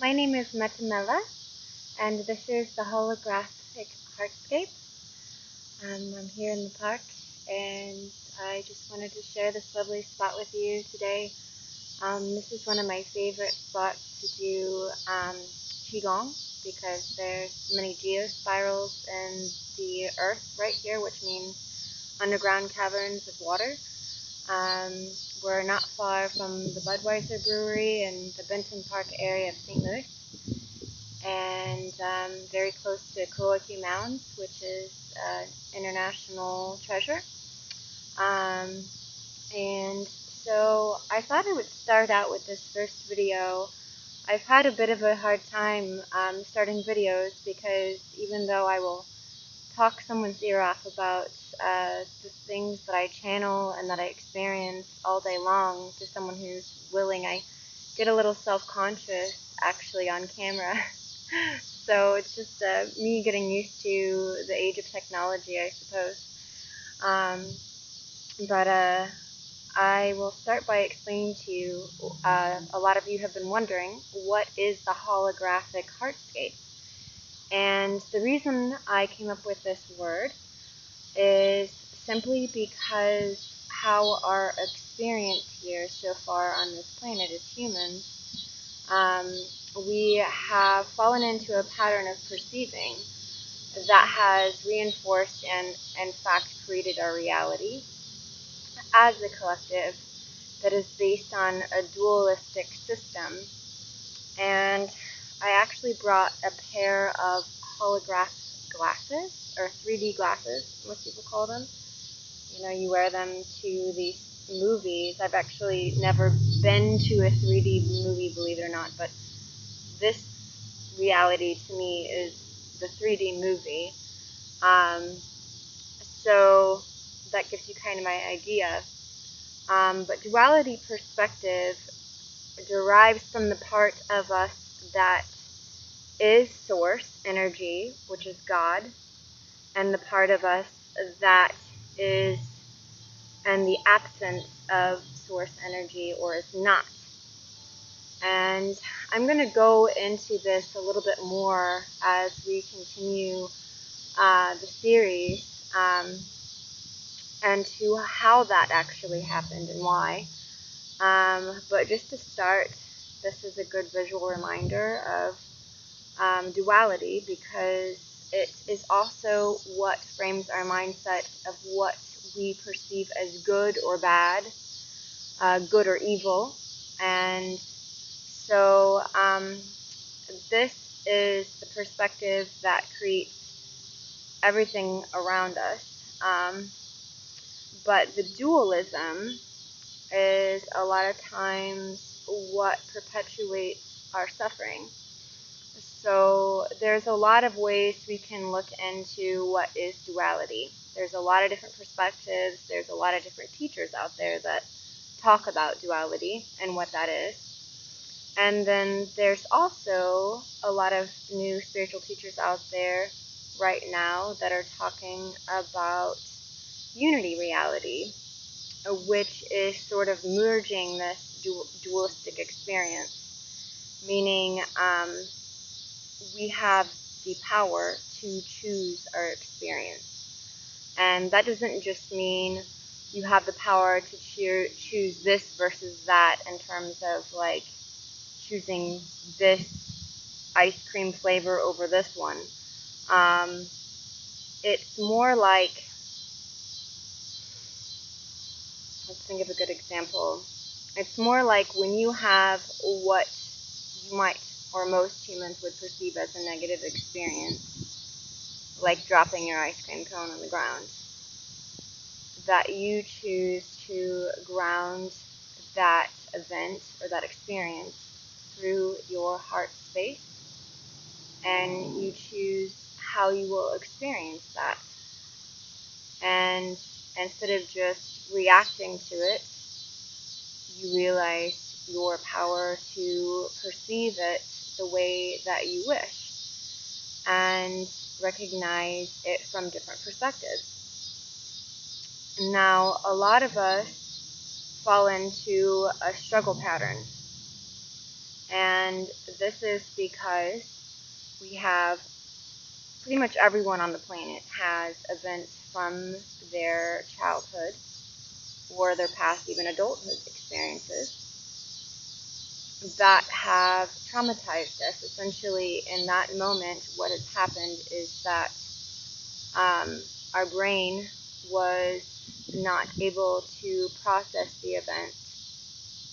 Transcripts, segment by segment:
My name is Matamela, and this is the Holographic Heartscape. I'm here in the park, and I just wanted to share this lovely spot with you today. This is one of my favorite spots to do Qigong because there's many geospirals in the earth right here, which means underground caverns of water. Um, we're not far from the Budweiser Brewery in the Benton Park area of St. Louis, and very close to Kawaki Mounds, which is an international treasure. Um, and so I thought I would start out with this first video. I've had a bit of a hard time starting videos because even though I will talk someone's ear off about the things that I channel and that I experience all day long to someone who's willing, I get a little self-conscious actually on camera. So it's just me getting used to the age of technology, I suppose. Um, but I will start by explaining to you, a lot of you have been wondering, what is the holographic heartscape? And the reason I came up with this word is simply because how our experience here so far on this planet as humans, we have fallen into a pattern of perceiving that has reinforced and in fact created our reality as a collective that is based on a dualistic system. And I actually brought a pair of holographic glasses, or 3D glasses, most people call them. You know, you wear them to these movies. I've actually never been to a 3D movie, believe it or not, but this reality to me is the 3D movie. So that gives you kind of my idea. But duality perspective derives from the part of us that is source energy, which is God, and the part of us that is in the absence of source energy or is not. And I'm going to go into this a little bit more as we continue the series, and to how that actually happened and why. But just to start, this is a good visual reminder of duality, because it is also what frames our mindset of what we perceive as good or bad, good or evil. And so this is the perspective that creates everything around us. But the dualism is a lot of times what perpetuates our suffering. So there's a lot of ways we can look into what is duality. There's a lot of different perspectives. There's a lot of different teachers out there that talk about duality and what that is. And then there's also a lot of new spiritual teachers out there right now that are talking about unity reality, which is sort of merging this dualistic experience, meaning we have the power to choose our experience. And that doesn't just mean you have the power to choose this versus that in terms of like choosing this ice cream flavor over this one. It's more like, let's think of a good example. It's more like when you have what you might, or most humans would perceive as a negative experience, like dropping your ice cream cone on the ground, that you choose to ground that event or that experience through your heart space, and you choose how you will experience that. And instead of just reacting to it, you realize your power to perceive it the way that you wish and recognize it from different perspectives. Now, a lot of us fall into a struggle pattern. And this is because we have pretty much everyone on the planet has events from their childhood or their past, even adulthood experiences that have traumatized us. Essentially, in that moment, what has happened is that our brain was not able to process the event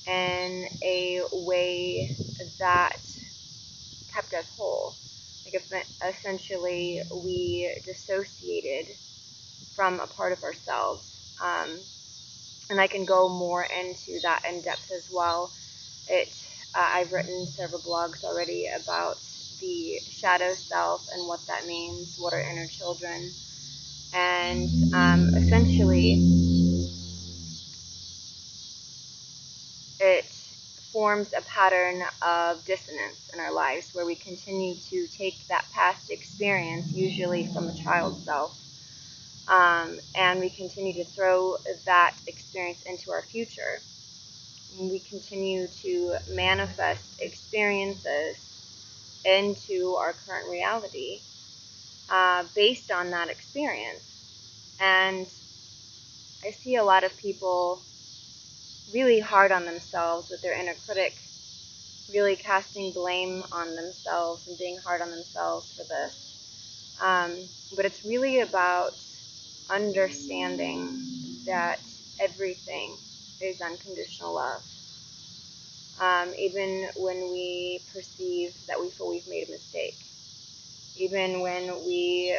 in a way that kept us whole. Like, essentially, we dissociated from a part of ourselves. And I can go more into that in depth as well. I've written several blogs already about the shadow self and what that means, what are inner children, and essentially it forms a pattern of dissonance in our lives where we continue to take that past experience, usually from a child self, and we continue to throw that experience into our future. We continue to manifest experiences into our current reality based on that experience. And I see a lot of people really hard on themselves with their inner critic, really casting blame on themselves and being hard on themselves for this. But it's really about understanding that everything is unconditional love. Even when we perceive that we feel we've made a mistake, even when we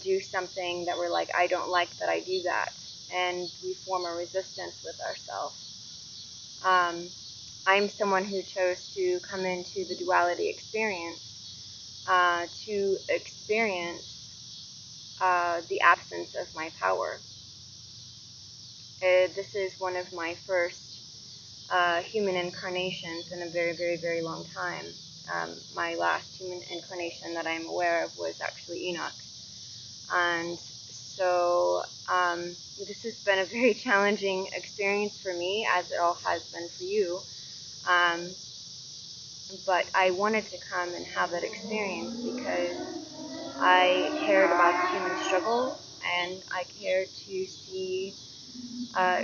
do something that we're like, I don't like that I do that, and we form a resistance with ourselves. I'm someone who chose to come into the duality experience to experience the absence of my power. This is one of my first human incarnations in a very, very, very long time. My last human incarnation that I'm aware of was actually Enoch. And so this has been a very challenging experience for me, as it all has been for you. But I wanted to come and have that experience because I cared about the human struggle, and I cared to see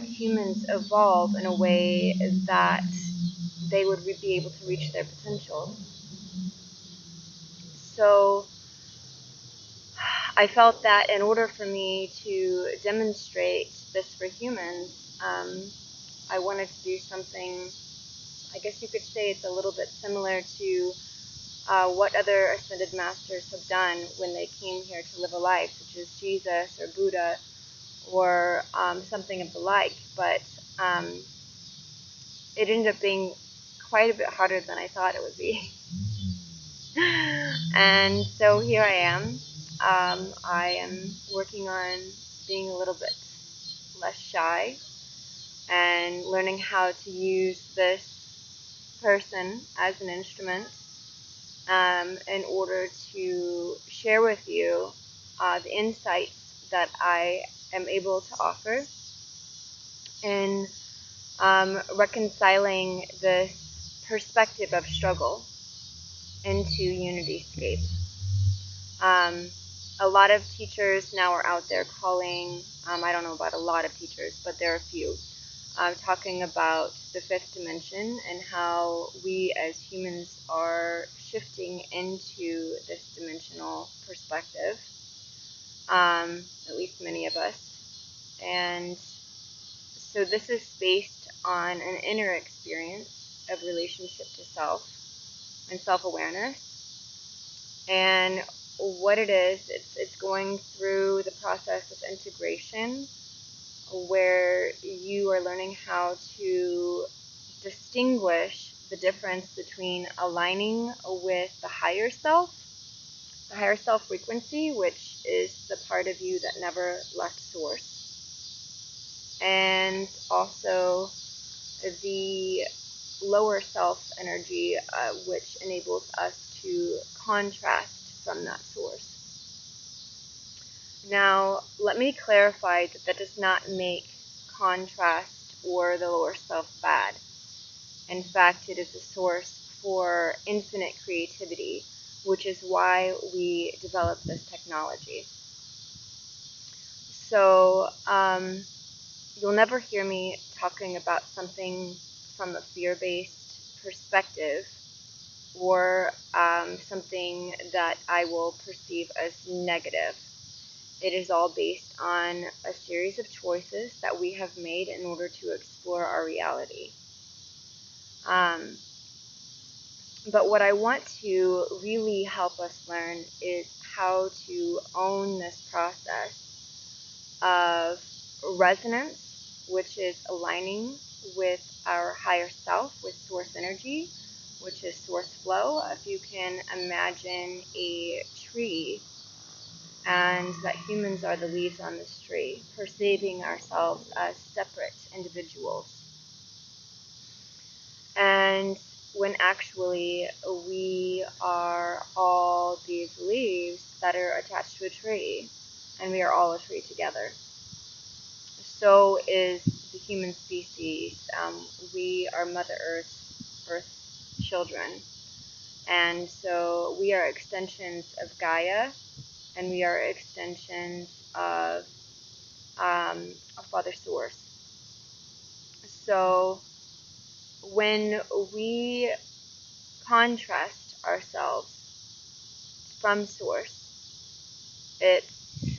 humans evolve in a way that they would be able to reach their potential. So I felt that in order for me to demonstrate this for humans, I wanted to do something, I guess you could say it's a little bit similar to what other ascended masters have done when they came here to live a life, such as Jesus or Buddha or something of the like. But it ended up being quite a bit harder than I thought it would be. And so here I am. I am working on being a little bit less shy and learning how to use this person as an instrument in order to share with you the insights that I am able to offer in reconciling this perspective of struggle into Unityscape. A lot of teachers now are out there calling, I don't know about a lot of teachers, but there are a few, talking about the fifth dimension and how we as humans are shifting into this dimensional perspective, at least many of us. And so this is based on an inner experience of relationship to self and self-awareness. And what it is, it's going through the process of integration where you are learning how to distinguish the difference between aligning with the higher self frequency, which is the part of you that never left source, and also the lower self energy, which enables us to contrast from that source. Now, let me clarify that that does not make contrast or the lower self bad. In fact, it is a source for infinite creativity, which is why we developed this technology. So you'll never hear me talking about something from a fear-based perspective, or something that I will perceive as negative. It is all based on a series of choices that we have made in order to explore our reality. But what I want to really help us learn is how to own this process of resonance, which is aligning with our higher self, with source energy, which is source flow. If you can imagine a tree, and that humans are the leaves on this tree, perceiving ourselves as separate individuals. And when actually we are all these leaves that are attached to a tree, and we are all a tree together. So is the human species. We are Mother Earth's children. And so we are extensions of Gaia, and we are extensions of Father Source. So when we contrast ourselves from Source, it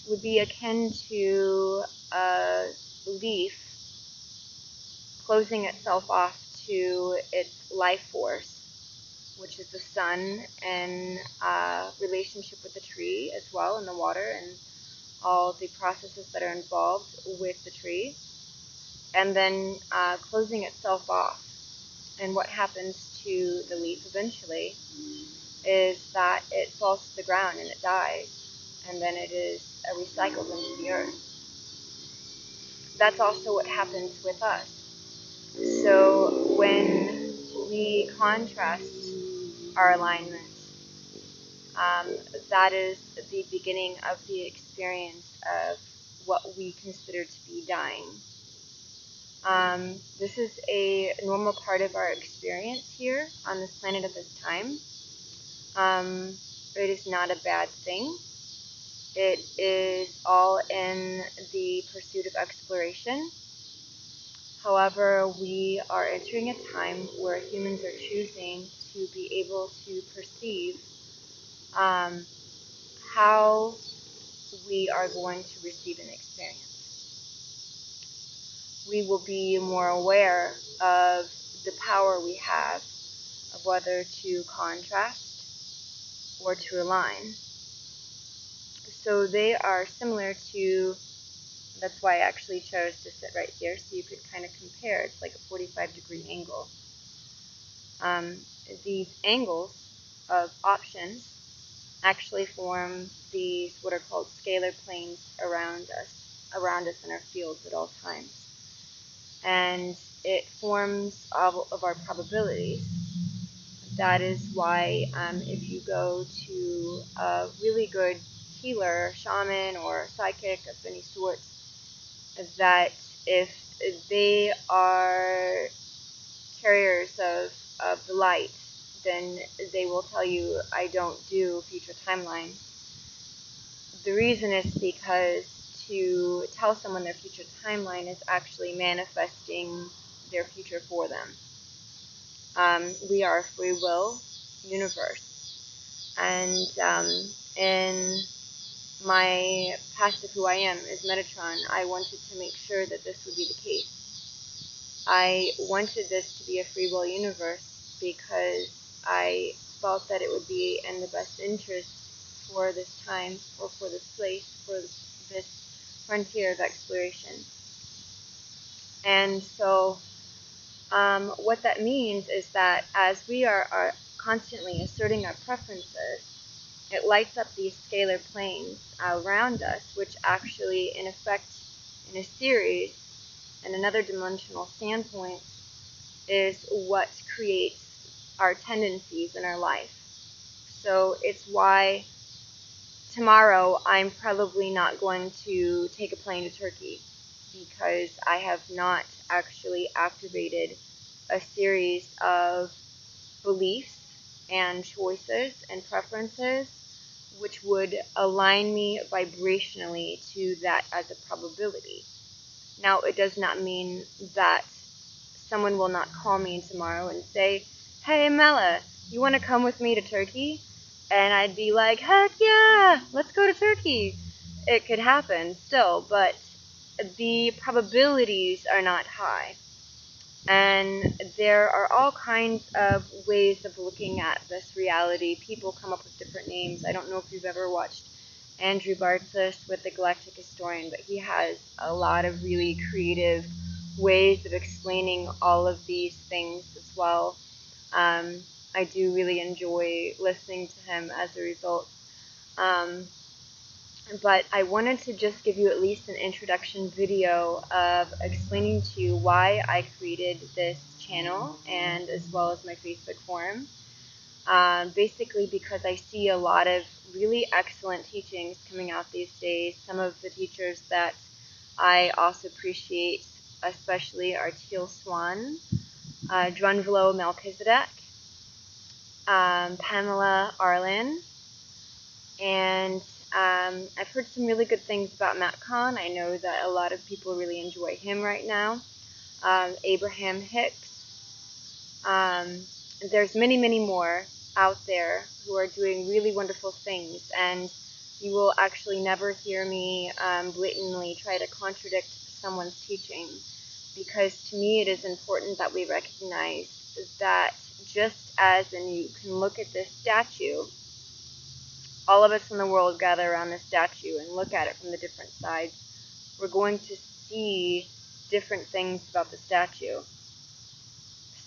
would be akin to a leaf closing itself off to its life force, which is the sun, and relationship with the tree as well, and the water, and all the processes that are involved with the tree, and then closing itself off. And what happens to the leaf eventually is that it falls to the ground and it dies, and then it is recycled into the earth. That's also what happens with us. So when we contrast our alignment, that is the beginning of the experience of what we consider to be dying. This is a normal part of our experience here on this planet at this time. It is not a bad thing. It is all in the pursuit of exploration. However, we are entering a time where humans are choosing to be able to perceive how we are going to receive an experience. We will be more aware of the power we have of whether to contrast or to align. So they are similar to, that's why I actually chose to sit right here so you could kind of compare. It's like a 45-degree angle. These angles of options actually form these what are called scalar planes around us in our fields at all times. And it forms all of our probabilities. That is why if you go to a really good healer, shaman, or psychic of any sort, that if they are carriers of the light, then they will tell you, I don't do future timelines. The reason is because to tell someone their future timeline is actually manifesting their future for them. We are a free will universe. And in my past of who I am as Metatron, I wanted to make sure that this would be the case. I wanted this to be a free will universe because I felt that it would be in the best interest for this time, or for this place, for this frontier of exploration. And so what that means is that as we are constantly asserting our preferences, it lights up these scalar planes around us, which actually, in effect, in a series, and another dimensional standpoint, is what creates our tendencies in our life. So it's why tomorrow I'm probably not going to take a plane to Turkey, because I have not actually activated a series of beliefs and choices and preferences which would align me vibrationally to that as a probability. Now, it does not mean that someone will not call me tomorrow and say, "Hey, Mela, you want to come with me to Turkey?" And I'd be like, "Heck yeah, let's go to Turkey." It could happen still, but the probabilities are not high. And there are all kinds of ways of looking at this reality. People come up with different names. I don't know if you've ever watched Andrew Bartzis with the Galactic Historian, but he has a lot of really creative ways of explaining all of these things as well. I do really enjoy listening to him as a result. But I wanted to just give you at least an introduction video of explaining to you why I created this channel and as well as my Facebook forum. Basically because I see a lot of really excellent teachings coming out these days. Some of the teachers that I also appreciate especially are Teal Swan, Drunvalo Melchizedek, Pamela Arlen, and I've heard some really good things about Matt Kahn. I know that a lot of people really enjoy him right now. Abraham Hicks. There's many, many more out there who are doing really wonderful things, and you will actually never hear me blatantly try to contradict someone's teaching, because to me it is important that we recognize that just as, and you can look at this statue, all of us in the world gather around this statue and look at it from the different sides, we're going to see different things about the statue.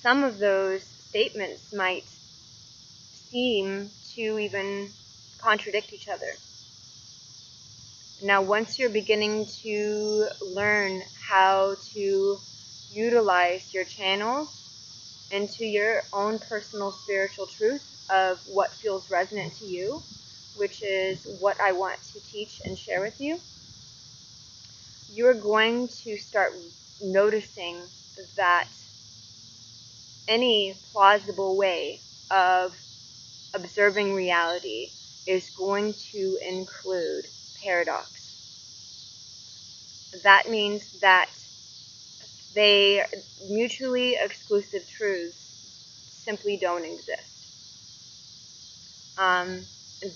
Some of those statements might seem to even contradict each other. Now, once you're beginning to learn how to utilize your channels into your own personal spiritual truth of what feels resonant to you, which is what I want to teach and share with you, you're going to start noticing that any plausible way of observing reality is going to include paradox. That means that they mutually exclusive truths simply don't exist.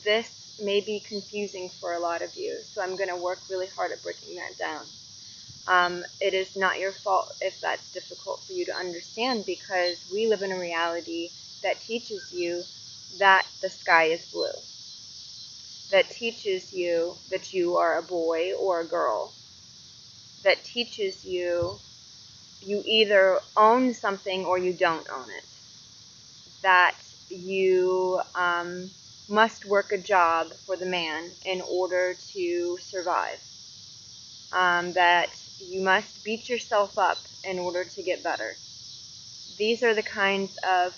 This may be confusing for a lot of you, so I'm going to work really hard at breaking that down. It is not your fault if that's difficult for you to understand, because we live in a reality that teaches you that the sky is blue, that teaches you that you are a boy or a girl, that teaches you you either own something or you don't own it, that you must work a job for the man in order to survive, that you must beat yourself up in order to get better. These are the kinds of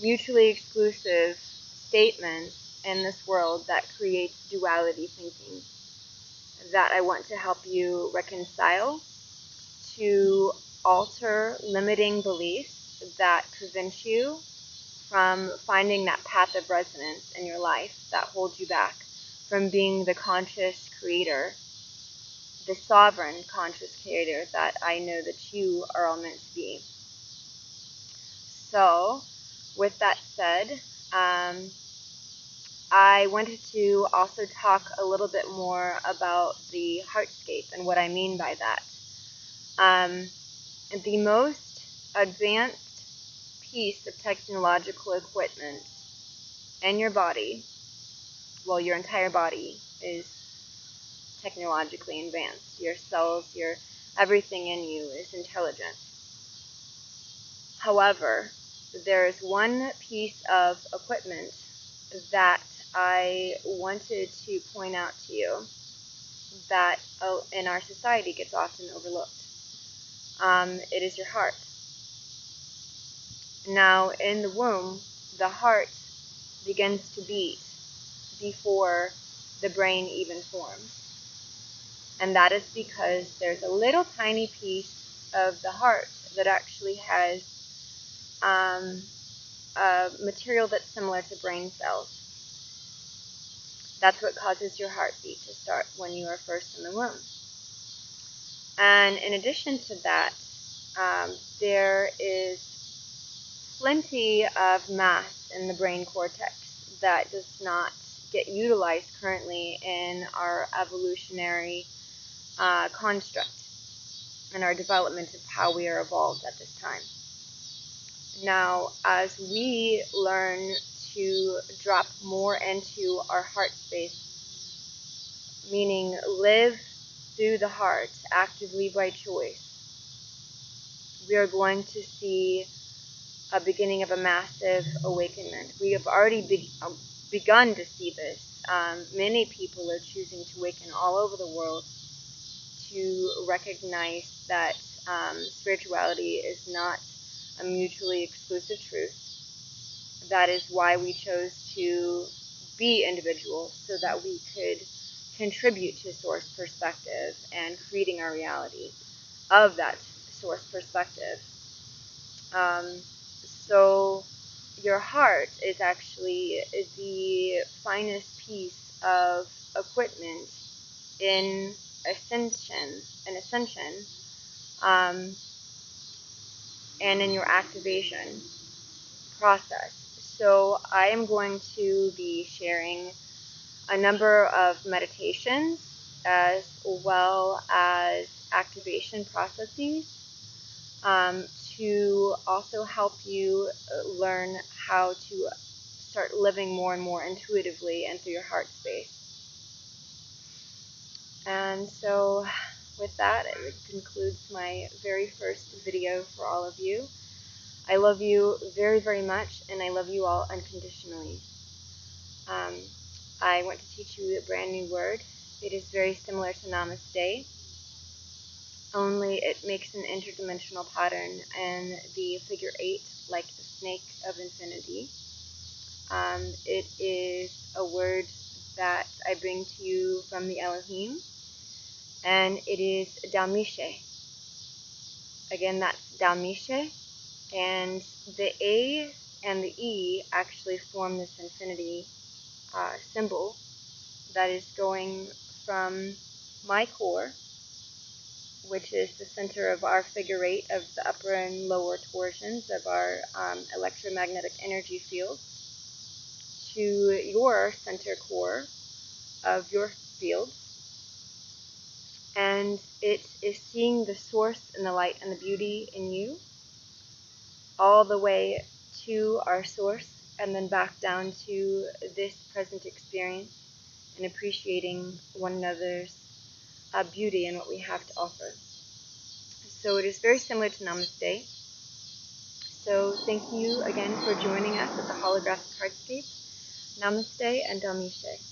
mutually exclusive statements in this world that creates duality thinking, that I want to help you reconcile, to alter limiting beliefs that prevent you from finding that path of resonance in your life that holds you back from being the conscious creator, the sovereign conscious creator that I know that you are all meant to be. So, with that said, I wanted to also talk a little bit more about the Heartscape and what I mean by that. The most advanced piece of technological equipment in your body, well, your entire body is technologically advanced. Your cells, your everything in you is intelligent. However, there is one piece of equipment that I wanted to point out to you that in our society gets often overlooked. It is your heart. Now, in the womb, the heart begins to beat before the brain even forms. And that is because there's a little tiny piece of the heart that actually has a material that's similar to brain cells. That's what causes your heartbeat to start when you are first in the womb. And in addition to that, there is plenty of mass in the brain cortex that does not get utilized currently in our evolutionary construct and our development of how we are evolved at this time. Now, as we learn to drop more into our heart space, meaning live through the heart actively by choice, we are going to see a beginning of a massive awakenment. We have already begun to see this. Many people are choosing to awaken all over the world to recognize that spirituality is not a mutually exclusive truth. That is why we chose to be individuals, so that we could contribute to source perspective and creating our reality of that source perspective. So your heart is actually the finest piece of equipment in ascension, and in your activation process. So I am going to be sharing a number of meditations as well as activation processes to also help you learn how to start living more and more intuitively and through your heart space. And so with that, it concludes my very first video for all of you. I love you very, very much, and I love you all unconditionally. I want to teach you a brand new word. It is very similar to Namaste, only it makes an interdimensional pattern in the figure 8, like the snake of infinity. It is a word that I bring to you from the Elohim, and it is Dalmishe. Again, that's Dalmishe, and the A and the E actually form this infinity symbol that is going from my core, which is the center of our figure 8 of the upper and lower torsions of our electromagnetic energy field, to your center core of your field. And it is seeing the source and the light and the beauty in you all the way to our source, and then back down to this present experience, and appreciating one another's beauty and what we have to offer. So it is very similar to Namaste. So thank you again for joining us at the Holographic Heartscape. Namaste and Dalmishe.